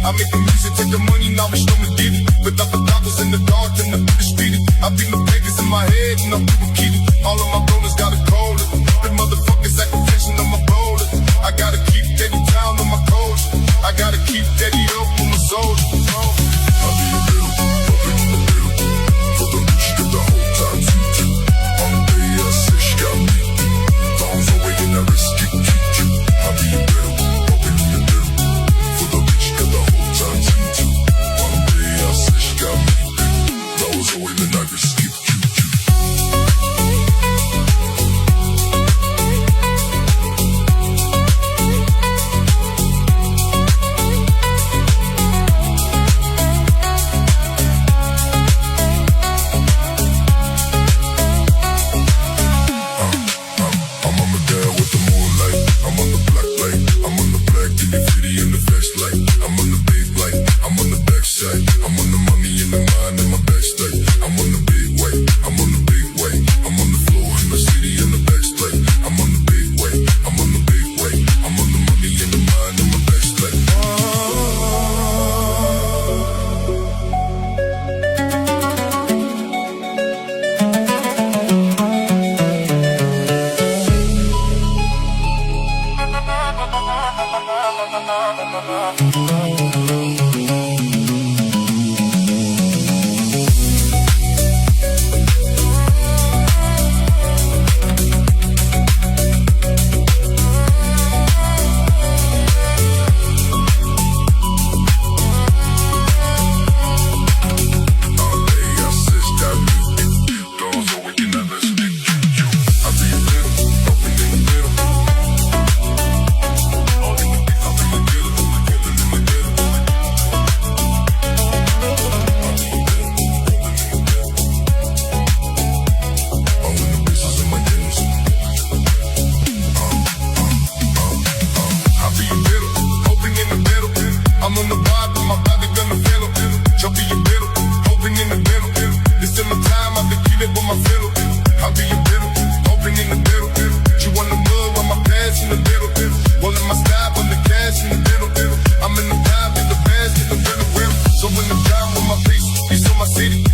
I make the music, take the money, now it's no me get it. Without the goggles in the dark, then the speed it. I beat the papers in my head, and I'm people keep it. All of my brothers got a cold. The motherfuckers acting tension on my bowler. I gotta keep Daddy down on my coach. I gotta keep Daddy up on my soul. I be a little, up in the middle. For the bitch, get the whole time to you. On the day I say she got me. Bounce away and I risk it, keep you. I be a little, up in the middle. For the bitch, get the whole time to you. On the day I say she got me. Bounce away and I risk it, keep you.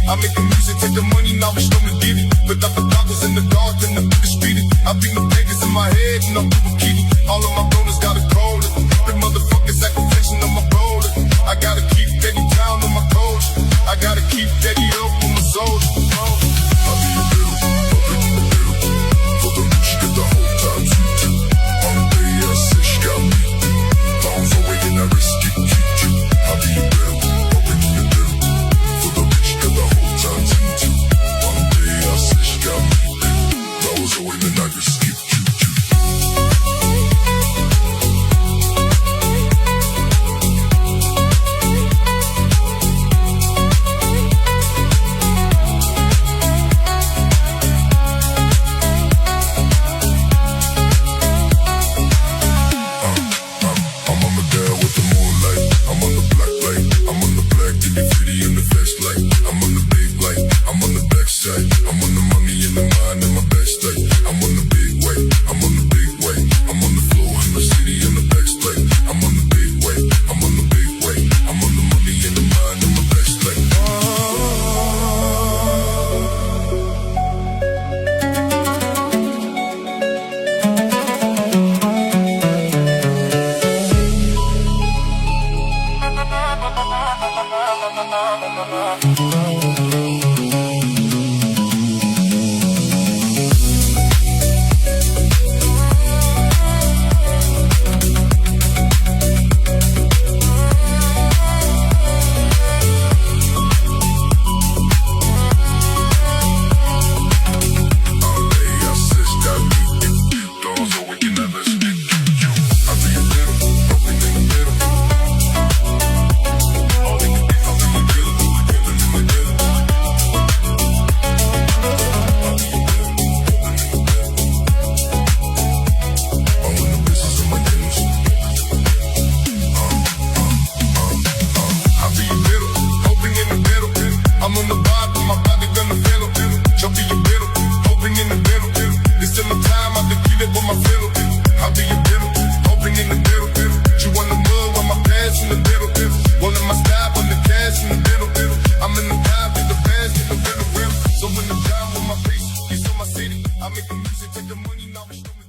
I make the music, take the money, now it's no me get it. Without the goggles in the dark, then the speed it. I beat the papers in my head, and I'm people keep it. All of my brothers got a cold. The motherfuckers acting tension on my bowler. I gotta keep Daddy down on my coach. I gotta keep Daddy up on my soul. I be a little, up in the middle. For the bitch, get the whole time to you. On the day I say she got me. Bounce away and I risk it, keep you. I be a little, up in the middle. For the bitch, get the whole time to you. On the day I say she got me. Bounce away and I risk it, keep you. Thank you. I make the music, take the money, now we show me